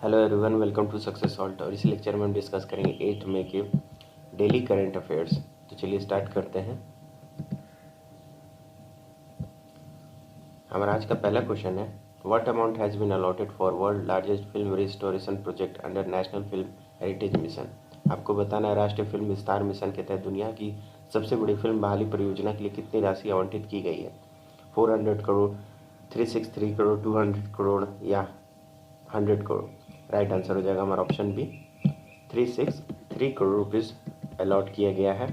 Hello everyone, welcome to Success Salt. और इसी lecture में हम डिस्कस करेंगे 8 मई के डेली करंट अफेयर्स। तो चलिए स्टार्ट करते हैं। हमारा आज का पहला क्वेश्चन है, what amount has been allotted for world largest film restoration project under national film heritage mission. आपको बताना है राष्ट्रीय फिल्म विस्तार मिशन के तहत दुनिया की सबसे बड़ी फिल्म बहाली परियोजना के लिए कितनी राशि आवंटित की गई है। 400 करोड़, 363 करोड़, 200 करोड़ या 100 करोड़। राइट आंसर हो जाएगा हमारा option B, 363 crore rupees allot किया गया है।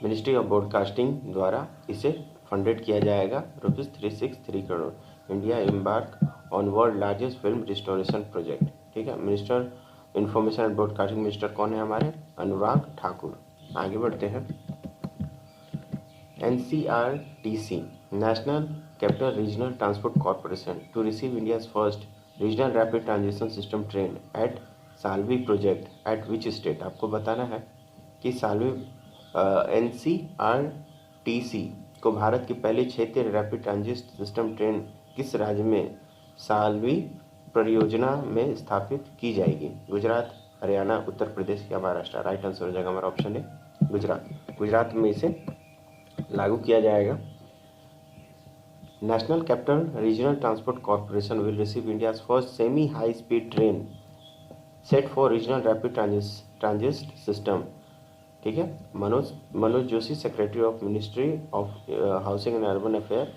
मिनिस्ट्री ऑफ ब्रॉडकास्टिंग द्वारा इसे फंडेड किया जाएगा rupees 363 crore. India embark on world largest film restoration project. ठीक है, minister information and broadcasting minister कौन है हमारे? अनुराग ठाकुर। आगे बढ़ते हैं। NCRTC national capital regional transport corporation to receive India's first regional rapid transition system train at साल्वी प्रोजेक्ट एट विच स्टेट। आपको बताना है कि साल्वी NCRTC को भारत की पहली क्षेत्रीय रैपिड ट्रांजिट सिस्टम ट्रेन किस राज्य में साल्वी परियोजना में स्थापित की जाएगी? गुजरात, हरियाणा, उत्तर प्रदेश या महाराष्ट्र। राइट आंसर हो जाएगा हमारा ऑप्शन है गुजरात। गुजरात में इसे लागू किया जाएगा। National capital regional transport corporation will receive India's first semi high speed train set for regional rapid transit system. ठीक है, Manoj Joshi, secretary of ministry of housing and urban affair,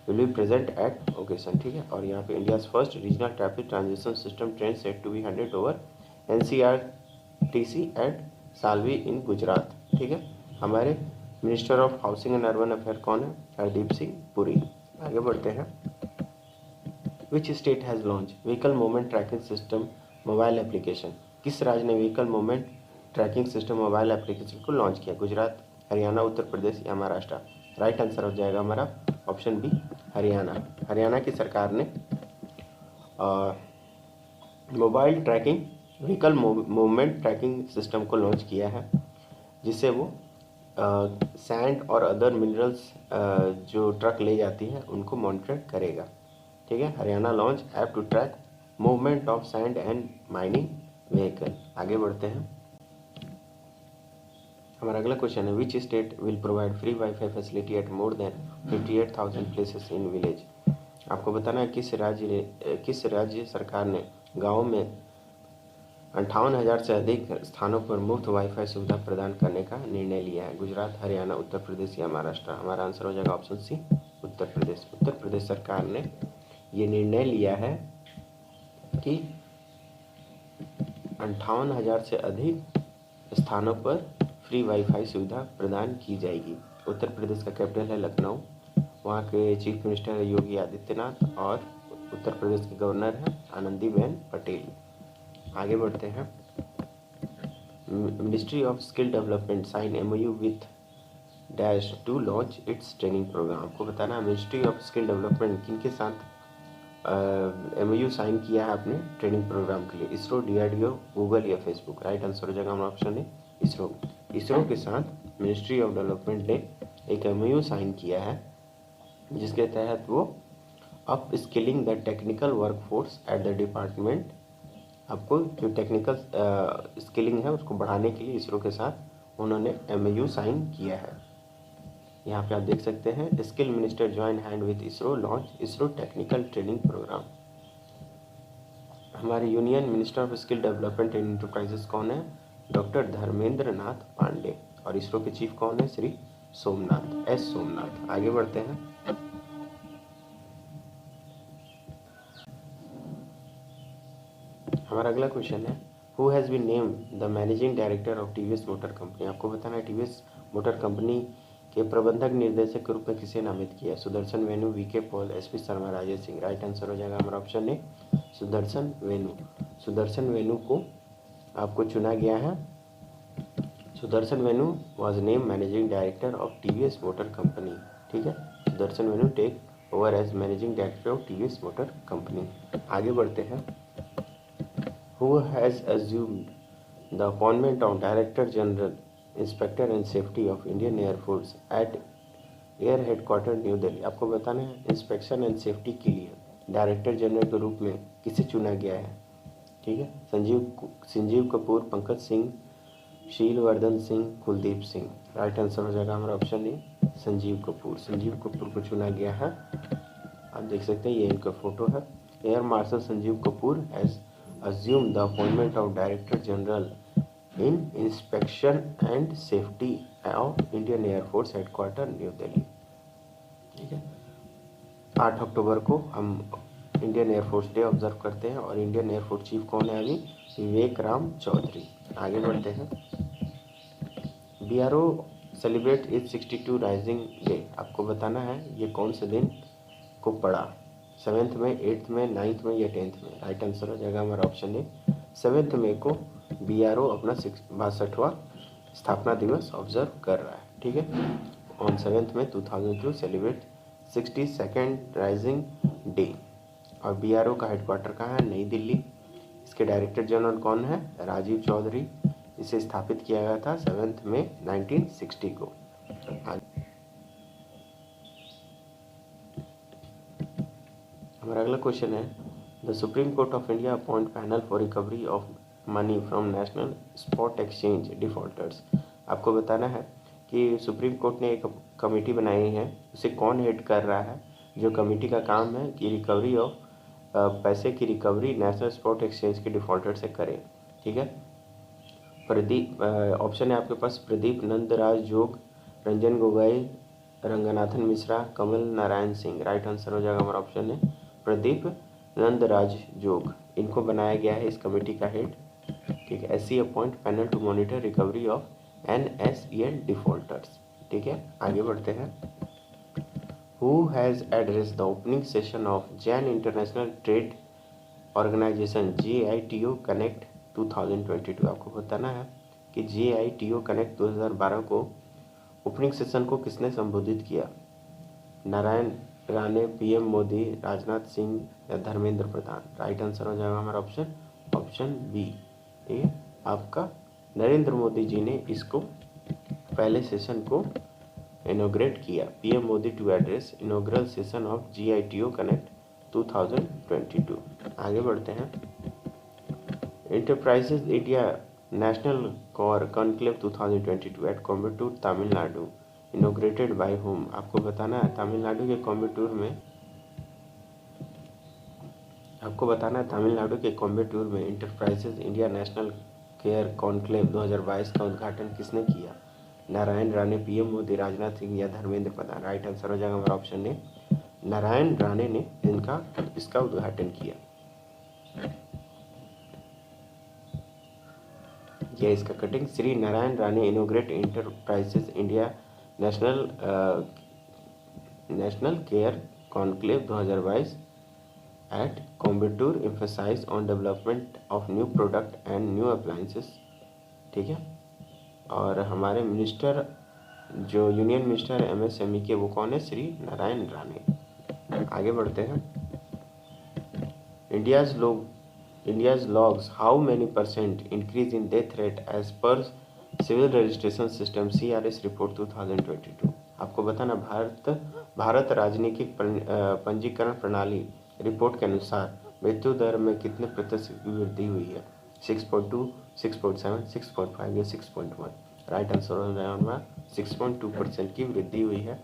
will be present at occasion. ठीक है, और यहाँ पे India's first regional rapid transition system train set to be handed over NCRTC at Savli in Gujarat. ठीक है, हमारे minister of housing and urban affair कौन है? हरदीप सिंह पुरी। आगे बढ़ते हैं। Which state has launch vehicle movement tracking system mobile application. किस राज्य ने vehicle movement tracking system mobile application को लॉन्च किया? गुजरात, हरियाणा, उत्तर प्रदेश या महाराष्ट्र। राइट आंसर हो जाएगा हमारा ऑप्शन बी, हरियाणा। हरियाणा की सरकार ने mobile trekking vehicle movement tracking system को लॉन्च किया है, जिससे वो सैंड और अदर मिनरल्स जो ट्रक ले जाती है उनको मॉनिटर करेगा। ठीक है, Haryana launch app to track movement of sand and mining vehicle. आगे बढ़ते हैं। हमारा अगला क्वेश्चन है, which state will provide free WiFi facility at more than 58,000 places in village. आपको बताना है किस राज्य सरकार ने गाँव में 58,000 से अधिक स्थानों पर मुफ्त वाईफाई सुविधा प्रदान करने का निर्णय लिया है? गुजरात, हरियाणा, उत्तर प्रदेश या महाराष्ट्र। हमारा आंसर हो जाएगा ऑप्शन सी, उत्तर प्रदेश। उत्तर प्रदेश सरकार ने ये निर्णय लिया है कि 58,000 से अधिक स्थानों पर फ्री वाईफाई सुविधा प्रदान की जाएगी। उत्तर प्रदेश का कैपिटल है लखनऊ, वहाँ के चीफ मिनिस्टर है योगी आदित्यनाथ और उत्तर प्रदेश के गवर्नर हैं आनंदीबेन पटेल। आगे बढ़ते हैं। Ministry of skill development sign MOU with dash to launch its training program. आपको बताना है मिनिस्ट्री ऑफ स्किल डेवलपमेंट किन के साथ MOU साइन किया है अपने ट्रेनिंग प्रोग्राम के लिए? इसरो, DRDO, गूगल या फेसबुक। राइट आंसर हो जाएगा हमारा ऑप्शन है इसरो। इसरो के साथ मिनिस्ट्री ऑफ डेवलपमेंट ने एक MOU साइन किया है, जिसके तहत वो up skilling the technical workforce at the department, आपको जो टेक्निकल स्किलिंग है उसको बढ़ाने के लिए इसरो के साथ उन्होंने MOU साइन किया है। यहाँ पे आप देख सकते हैं, skill minister join hand with ISRO launch ISRO technical training programme. हमारे union minister of skill development and enterprises कौन है? डॉक्टर धर्मेंद्र नाथ पांडे। और इसरो के चीफ कौन है? श्री सोमनाथ, S सोमनाथ। आगे बढ़ते हैं। हमारा अगला क्वेश्चन है, who has been named the managing director of TVS motor company. आपको बताना है TVS मोटर कंपनी के प्रबंधक निर्देशक के रूप में किसे नामित किया? Sudarshan Venu, VK Paul, SP Sharma, Rajesh Singh. Right answer हो जाएगा हमारा ऑप्शन है सुदर्शन वेनु। सुदर्शन वेनु को आपको चुना गया है। Sudarshan Venu was name managing director of TVS motor company. ठीक है, Sudarshan Venu take over as managing director of TVS motor company. आगे बढ़ते हैं। Who has assumed the appointment of Director General, Inspector and Safety of Indian Air Force at Air Headquarters new Delhi. आपको बताना है inspection and safety के लिए director general के रूप में किसे चुना गया है? ठीक है, संजीव कपूर, पंकज सिंह, शीलवर्धन सिंह, कुलदीप सिंह। राइट आंसर हो जाएगा हमारा ऑप्शन ए संजीव कपूर को चुना गया है। आप देख सकते हैं ये इनका फोटो है। Air marshal Sanjeev Kapoor has assumed the appointment of Director General in Inspection and Safety of Indian Air Force Headquarters, new Delhi. ठीक है, 8 अक्टूबर को हम इंडियन एयरफोर्स डे ऑब्जर्व करते हैं और इंडियन एयरफोर्स चीफ कौन है अभी? विवेक राम चौधरी। आगे बढ़ते हैं। BRO celebrate is 62 rising day. आपको बताना है ये कौन से दिन को पड़ा, 7th में, 8th में, 9th में या 10th में। राइट आंसर हो जाएगा हमारा ऑप्शन ए 7th मई को BRO अपना 62वां स्थापना दिवस ऑब्जर्व कर रहा है। ठीक है, ऑन 7th में 2002 सेलिब्रेट 62nd राइजिंग डे। और BRO का हेडक्वार्टर कहाँ है? नई दिल्ली। इसके डायरेक्टर जनरल कौन है? राजीव चौधरी। इसे स्थापित किया गया था 7th में 1960 को। हमारा अगला क्वेश्चन है, the supreme court of India appoint panel for recovery of money from national spot exchange defaulters. आपको बताना है कि सुप्रीम कोर्ट ने एक कमेटी बनाई है, उसे कौन हेड कर रहा है? जो कमेटी का काम है कि रिकवरी ऑफ पैसे की रिकवरी नेशनल स्पॉट एक्सचेंज के डिफॉल्टर से करे। ठीक है, प्रदीप ऑप्शन है आपके पास, प्रदीप नंदराज जोग, रंजन गोगोई, रंगनाथन मिश्रा, कमल नारायण सिंह। राइट आंसर हो जाएगा हमारा ऑप्शन है प्रदीप नंदराज जोग। इनको बनाया गया है इस कमेटी का हेड। ठीक है, SC appoint panel to monitor recovery of NSEL defaulters. ठीक है, आगे बढ़ते हैं। Who has addressed the opening session of Jain International Trade Organization JITO Connect 2022? आपको बताना है कि JITO Connect 2012 को ओपनिंग सेशन को किसने संबोधित किया? नारायण राणे, PM मोदी, राजनाथ सिंह या धर्मेंद्र प्रधान। राइट आंसर हो जाएगा हमारा ऑप्शन बी। ठीक है, आपका नरेंद्र मोदी जी ने इसको पहले सेशन को इनोग्रेट किया। PM Modi to address inaugural session of JITO connect 2022। आगे बढ़ते हैं। Enterprises India national conclave 2022 at Coimbatore Tamil Nadu inaugurated by home. आपको बताना है तमिलनाडु के कोयम्बटूर में enterprises India national care conclave 2022 का उद्घाटन किसने किया? नारायण राणे, PM मोदी, राजनाथ सिंह या धर्मेंद्र प्रधान। राइट आंसर हो जाएगा हमारा ऑप्शन ए नारायण राणे ने इसका उद्घाटन किया। यह इसका cutting, Shri Narayan Rane inaugurate enterprises India national care conclave 2022 at Coimbatore emphasize on development of new product and new appliances. ठीक है, और हमारे मिनिस्टर जो यूनियन मिनिस्टर MSME के वो कौन है? श्री नारायण राणे। आगे बढ़ते हैं। India's logs how many % increase in death rate as per civil registration system CRS report 2022। आपको बताना भारत राजनीतिक पंजीकरण प्रणाली रिपोर्ट के अनुसार मृत्यु दर में कितने प्रतिशत की वृद्धि हुई है? 6.2, 6.7, 6.5 या 6.1। राइट आंसर हो जाएगा 6.2% की वृद्धि हुई है।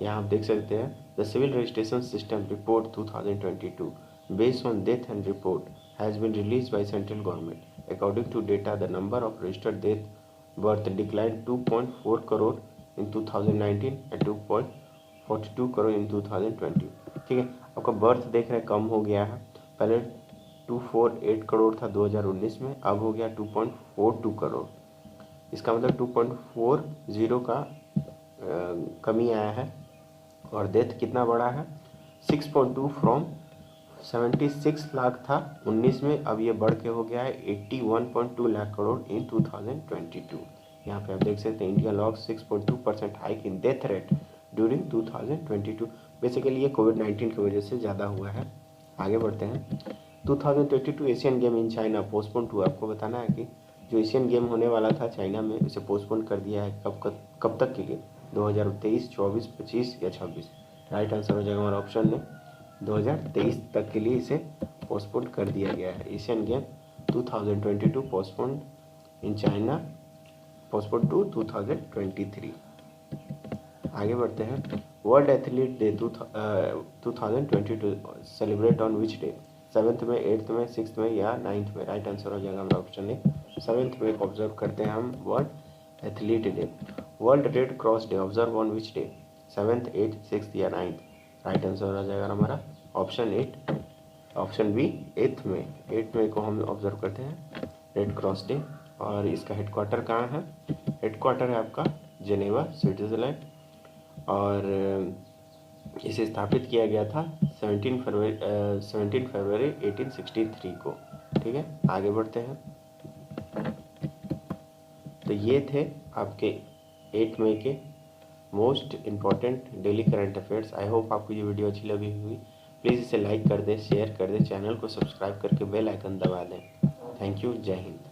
यहाँ आप देख सकते हैं the civil registration system report 2022 based on death and report has been release by central government. According to data the number of registered death birth decline 2.4 crore in 2019 एंड 2.42 करोड़ इन 2020। ठीक है, आपका बर्थ देख रहे हैं कम हो गया है, पहले 248 करोड़ था 2019 में, अब हो गया 2.42 करोड़। इसका मतलब 2.40 का कमी आया है। और डेथ कितना बढ़ा है? 6.2 फ्रॉम 76 लाख था 19 में, अब ये बढ़ के हो गया है 81.2 लाख करोड़ इन 2022। यहाँ पे आप देख सकते हैं India log 6.2% hike in death rate during 2022। Basically ये कोविड-19 की वजह से ज़्यादा हुआ है। आगे बढ़ते हैं। 2022 Asian game in China postpone हुआ। आपको बताना है कि जो एशियन गेम होने वाला था चाइना में उसे पोस्टपोन कर दिया है। कब तक के लिए? 2023, 24, 25 या 26। राइट आंसर हो जाएगा हमारा ऑप्शन में 2023 तक के लिए इसे पोस्टपोन कर दिया गया है। Asian game 2022 postpone in China, postpone to 2023। आगे बढ़ते हैं। World athlete day 2022 celebrate on which day? 7th में, 8th में, 6th में या 9th में? राइट आंसर हो जाएगा हमारा ऑप्शन ए 7th में ऑब्जर्व करते हैं हम world athlete day. World red cross day observe on which day? 7th, 8th, 6th या 9th? राइट आंसर हो जाएगा हमारा ऑप्शन बी 8th में। 8th में को हम ऑब्जर्व करते हैं रेड क्रॉस डे। और इसका हेडक्वार्टर कहाँ है? हेडक्वार्टर है आपका जेनेवा, स्विट्जरलैंड। और इसे स्थापित किया गया था 17 फरवरी 1863 को। ठीक है, आगे बढ़ते हैं। तो ये थे आपके 8 मई के most important daily current affairs. I hope आपको ये वीडियो अच्छी लगी हुई। प्लीज़ इसे लाइक कर दें, शेयर कर दें, चैनल को सब्सक्राइब करके बेल आइकन दबा दें। थैंक यू, जय हिंद।